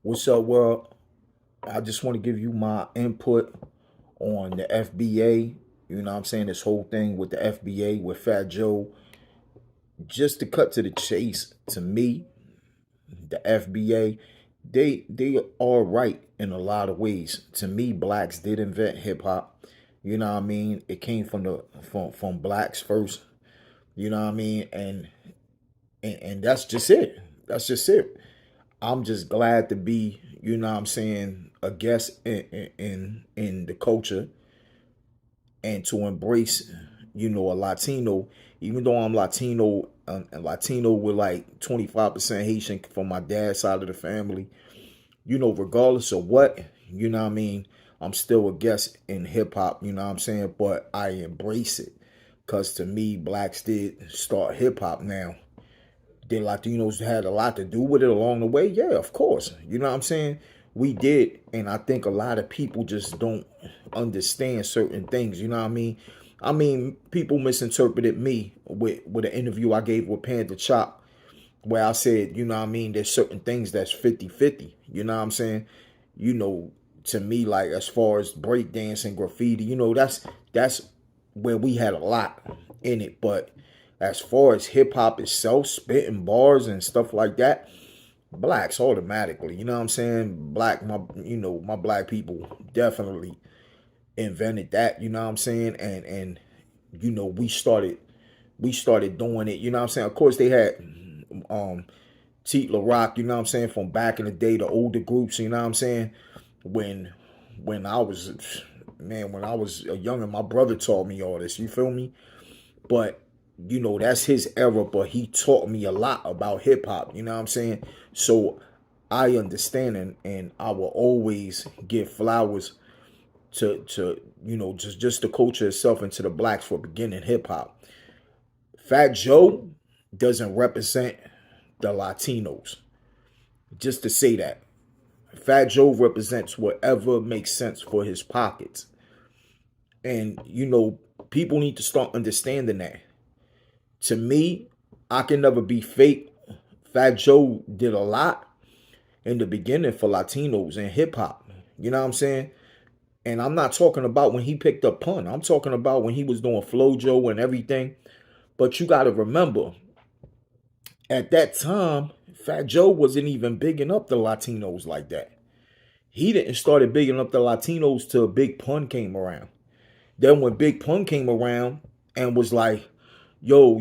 What's up, world? I just want to give you my input on the FBA. You know what I'm saying? This whole thing with the FBA with Fat Joe. Just to cut to the chase, to me, the FBA, they are right in a lot of ways. To me, blacks did invent hip hop. You know what I mean? It came from from blacks first. You know what I mean? And that's just it. That's just it. I'm just glad to be, you know what I'm saying, a guest in the culture and to embrace, a Latino, even though I'm Latino, Latino with like 25% Haitian from my dad's side of the family, regardless of what, you know what I mean, I'm still a guest in hip hop, you know what I'm saying, but I embrace it because to me, blacks did start hip hop now. Did Latinos had a lot to do with it along the way? Yeah, of course. You know what I'm saying? We did. And I think a lot of people just don't understand certain things. You know what I mean? I mean, people misinterpreted me with an interview I gave with Panda Chop where I said, you know what I mean, there's certain things that's 50-50. You know what I'm saying? You know, to me, like as far as breakdance graffiti, that's where we had a lot in it. But as far as hip hop itself, spitting bars and stuff like that, blacks automatically. You know what I'm saying? My black people definitely invented that. You know what I'm saying? And we started doing it. You know what I'm saying? Of course, they had Teet La Rock. You know what I'm saying? From back in the day, the older groups. You know what I'm saying? When when I was when I was a younger, my brother taught me all this. You feel me? But that's his era, but he taught me a lot about hip hop. You know what I'm saying? So I understand and I will always give flowers to just the culture itself and to the blacks for beginning hip hop. Fat Joe doesn't represent the Latinos. Just to say that. Fat Joe represents whatever makes sense for his pockets. And people need to start understanding that. To me, I can never be fake. Fat Joe did a lot in the beginning for Latinos and hip hop. You know what I'm saying? And I'm not talking about when he picked up Pun. I'm talking about when he was doing Flojo and everything. But you got to remember, at that time, Fat Joe wasn't even bigging up the Latinos like that. He didn't start bigging up the Latinos till Big Pun came around. Then when Big Pun came around and was like, yo,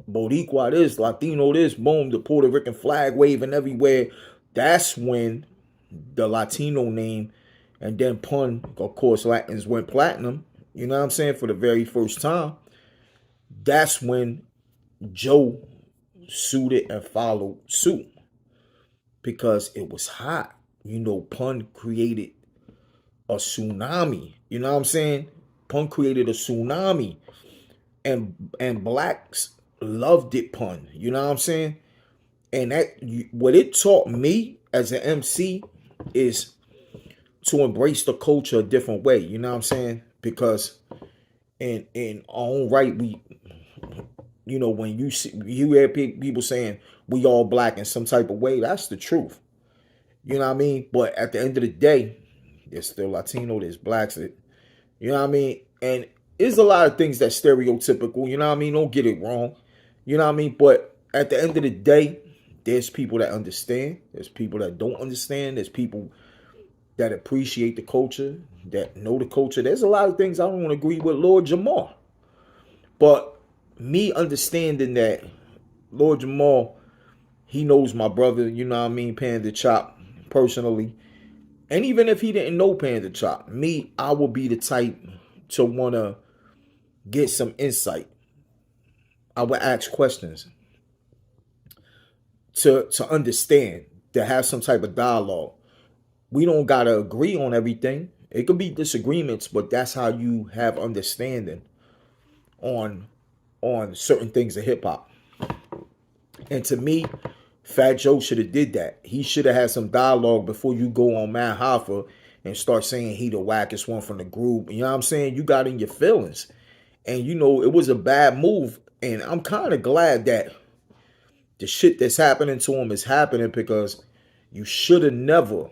Boricua this, Latino this, boom, the Puerto Rican flag waving everywhere. That's when the Latino name and then Pun, of course, Latins went platinum. You know what I'm saying? For the very first time. That's when Joe suited and followed suit because it was hot. Pun created a tsunami. You know what I'm saying? Pun created a tsunami and blacks loved it. Pun, you know what I'm saying? And that what it taught me as an MC is to embrace the culture a different way. You know what I'm saying? Because in our own right, we when you hear people saying we all black in some type of way, that's the truth. You know what I mean? But at the end of the day, there's still Latino, there's blacks, you know what I mean? And there's a lot of things that's stereotypical, you know what I mean? Don't get it wrong. You know what I mean? But at the end of the day, there's people that understand. There's people that don't understand. There's people that appreciate the culture, that know the culture. There's a lot of things I don't agree with Lord Jamar. But me understanding that Lord Jamar, he knows my brother, you know what I mean, Panda Chop, personally. And even if he didn't know Panda Chop, me, I would be the type to want to get some insight. I would ask questions to understand, to have some type of dialogue. We don't gotta agree on everything. It could be disagreements, but that's how you have understanding on certain things of hip hop. And to me, Fat Joe should have did that. He should have had some dialogue before you go on Mad Hoffa and start saying he the wackest one from the group. You know what I'm saying? You got in your feelings. And it was a bad move. And I'm kind of glad that the shit that's happening to him is happening because, You should have never,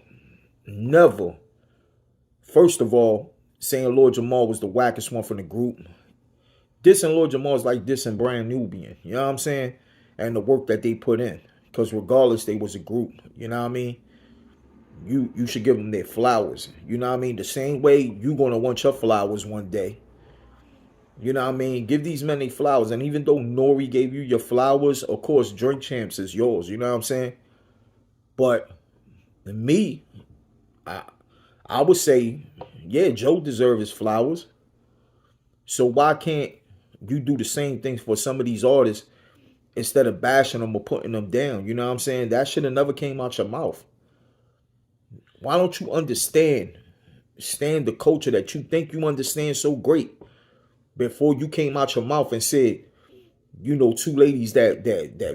first of all, saying Lord Jamar was the wackest one from the group. Dissing Lord Jamar is like dissing Brand Nubian. You know what I'm saying? And the work that they put in. Because regardless, they was a group. You know what I mean? You should give them their flowers. You know what I mean? The same way you going to want your flowers one day. You know what I mean? Give these men their flowers. And even though Nori gave you your flowers, of course, Drink Champs is yours. You know what I'm saying? But me, I would say, yeah, Joe deserves his flowers. So why can't you do the same things for some of these artists instead of bashing them or putting them down? You know what I'm saying? That should have never came out your mouth. Why don't you understand the culture that you think you understand so great before you came out your mouth and said, you know, two ladies that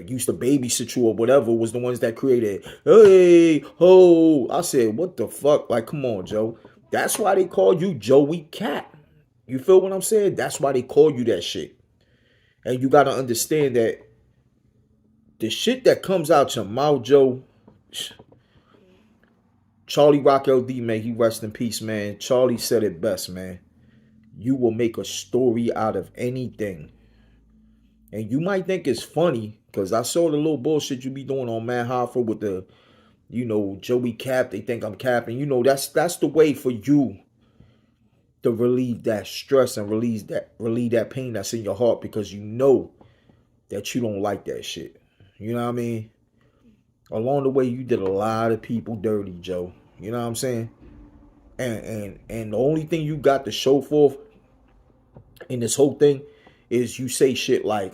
used to babysit you or whatever was the ones that created, hey, ho. I said, what the fuck? Like, come on, Joe. That's why they call you Joey Cat. You feel what I'm saying? That's why they call you that shit. And you got to understand that the shit that comes out your mouth, Joe, Charlie Rock LD, man, he rest in peace, man. Charlie said it best, man. You will make a story out of anything. And you might think it's funny, because I saw the little bullshit you be doing on Matt Hoffa with the, you know, Joey Cap. They think I'm capping. You know, that's the way for you to relieve that stress and relieve that pain that's in your heart, because you know that you don't like that shit. You know what I mean? Along the way, you did a lot of people dirty, Joe. You know what I'm saying? And the only thing you got to show for in this whole thing is you say shit like,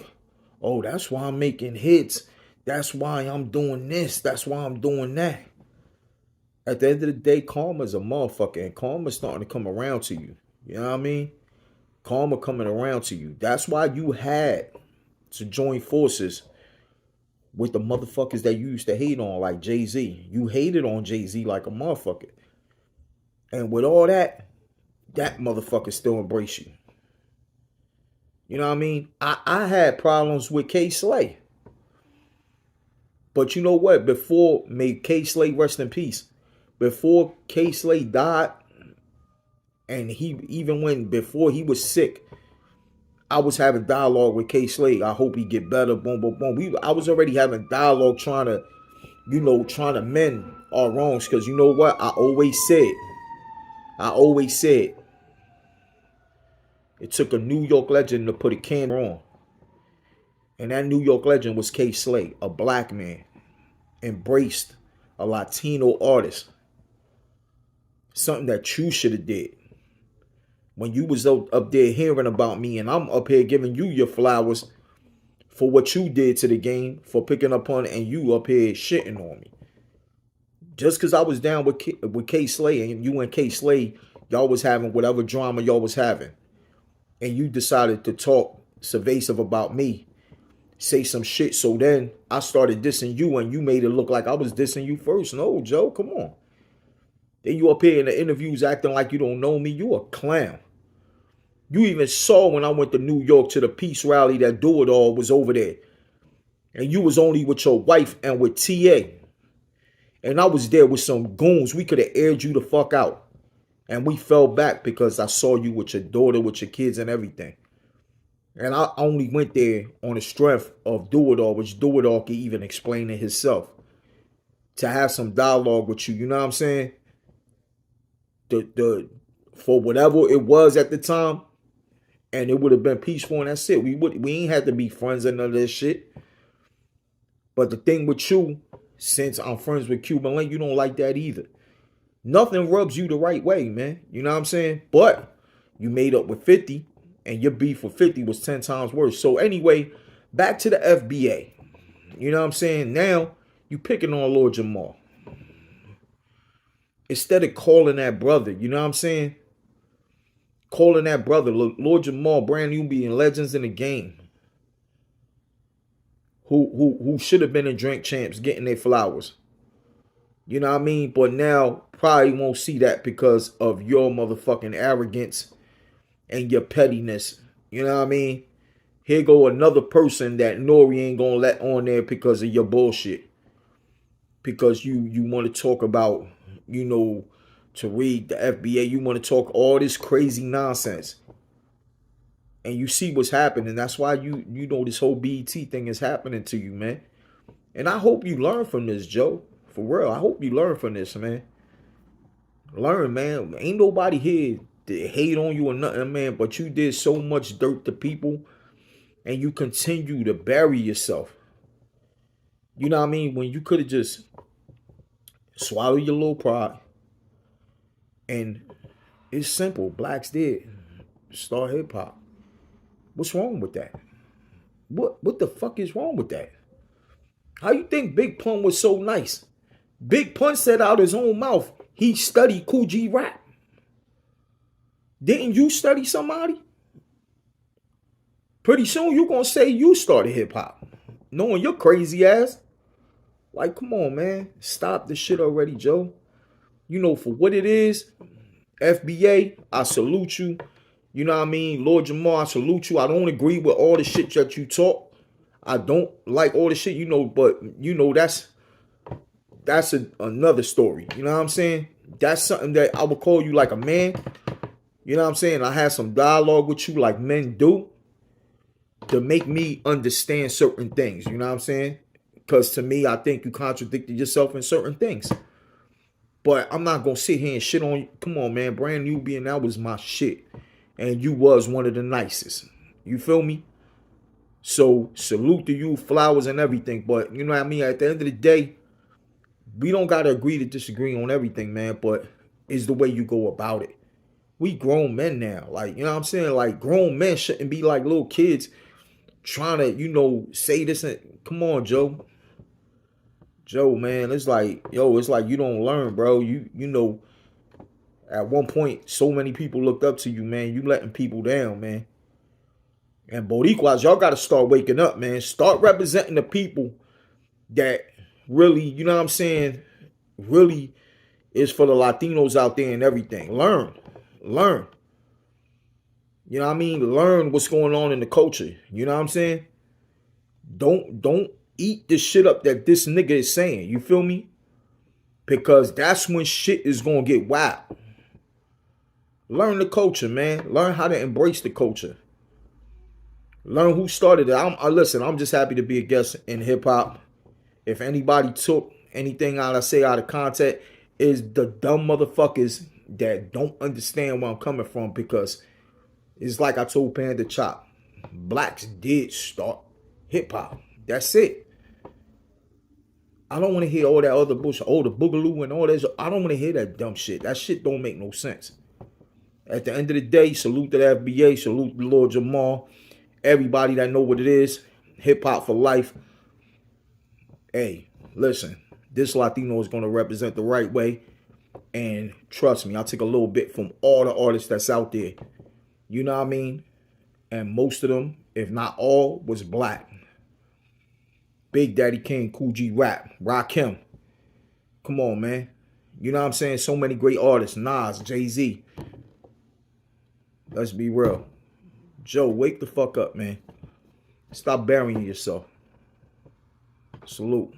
oh, that's why I'm making hits. That's why I'm doing this. That's why I'm doing that. At the end of the day, karma's a motherfucker, and karma's starting to come around to you. You know what I mean? Karma coming around to you. That's why you had to join forces with the motherfuckers that you used to hate on, like Jay-Z. You hated on Jay-Z like a motherfucker. And with all that motherfucker still embrace you. You know what I mean? I had problems with K Slay. But you know what? May K Slay rest in peace. Before K Slay died, and before he was sick, I was having dialogue with K Slay. I hope he get better. Boom, boom, boom. I was already having dialogue trying to mend our wrongs. Because you know what? I always said, it took a New York legend to put a camera on. And that New York legend was K Slay, a black man, embraced a Latino artist. Something that you should have did. When you was up there hearing about me, and I'm up here giving you your flowers for what you did to the game, for picking up on it, and you up here shitting on me. Just because I was down with K Slay, and you and K Slay, y'all was having whatever drama y'all was having, and you decided to talk subversive about me, say some shit, so then I started dissing you, and you made it look like I was dissing you first. No, Joe, come on. Then you up here in the interviews acting like you don't know me. You a clown. You even saw when I went to New York to the peace rally that Do It All was over there. And you was only with your wife and with TA. And I was there with some goons. We could have aired you the fuck out. And we fell back because I saw you with your daughter, with your kids and everything. And I only went there on the strength of Do It All, which Do It All could even explain it himself. To have some dialogue with you, you know what I'm saying? For whatever it was at the time, and it would have been peaceful, and that's it. We ain't had to be friends and none of this shit. But the thing with you, since I'm friends with Cuban Link, you don't like that either. Nothing rubs you the right way, man. You know what I'm saying? But you made up with 50, and your beef with 50 was 10 times worse. So anyway, back to the FBA. You know what I'm saying? Now, you picking on Lord Jamar. Instead of calling that brother, you know what I'm saying? Calling that brother, Lord Jamar, Brand Nubian, legends in the game. Who should have been in Drink Champs getting their flowers. You know what I mean? But now probably won't see that because of your motherfucking arrogance and your pettiness. You know what I mean? Here go another person that Nori ain't gonna let on there because of your bullshit. because you want to talk about, to read the FBA, you want to talk all this crazy nonsense. And you see what's happening. That's why this whole BET thing is happening to you, man. And I hope you learn from this, Joe. For real. I hope you learn from this, man. Learn, man. Ain't nobody here to hate on you or nothing, man. But you did so much dirt to people. And you continue to bury yourself. You know what I mean? When you could have just swallowed your little pride. And it's simple. Blacks did start hip hop. What's wrong with that? What the fuck is wrong with that? How you think Big Pun was so nice? Big Pun said out his own mouth he studied Cool G rap. Didn't you study somebody? Pretty soon you gonna say you started hip hop, knowing your crazy ass. Like, come on, man, stop this shit already, Joe. For what it is, FBA, I salute you. You know what I mean? Lord Jamar, I salute you. I don't agree with all the shit that you talk. I don't like all the shit, but, that's another story. You know what I'm saying? That's something that I would call you like a man. You know what I'm saying? I had some dialogue with you like men do to make me understand certain things. You know what I'm saying? Because to me, I think you contradicted yourself in certain things. But I'm not going to sit here and shit on you. Come on, man. Brand New being that was my shit. And you was one of the nicest. You feel me? So salute to you, flowers and everything. But you know what I mean? At the end of the day, we don't got to agree to disagree on everything, man. But it's the way you go about it. We grown men now. Like, you know what I'm saying? Like, grown men shouldn't be like little kids trying to, say this. Come on, Joe. Joe, man, it's like you don't learn, bro. You at one point, so many people looked up to you, man. You letting people down, man. And Boricuas, y'all got to start waking up, man. Start representing the people that really, you know what I'm saying, really is for the Latinos out there and everything. Learn. You know what I mean? Learn what's going on in the culture. You know what I'm saying? Don't eat the shit up that this nigga is saying. You feel me? Because that's when shit is going to get wild. Learn the culture, man. Learn how to embrace the culture. Learn who started it. Listen, I'm just happy to be a guest in hip-hop. If anybody took anything I say out of context, is the dumb motherfuckers that don't understand where I'm coming from, because it's like I told Panda Chop. Blacks did start hip-hop. That's it. I don't want to hear all that other bullshit. Oh, the boogaloo and all that. I don't want to hear that dumb shit. That shit don't make no sense. At the end of the day, salute to the FBA, salute to Lord Jamar, everybody that know what it is, hip hop for life. Hey, listen, this Latino is going to represent the right way, and trust me, I'll take a little bit from all the artists that's out there. You know what I mean? And most of them, if not all, was black. Big Daddy King, Cool G Rap, Rakim. Come on, man. You know what I'm saying? So many great artists. Nas, Jay-Z. Let's be real. Joe, wake the fuck up, man. Stop burying yourself. Salute.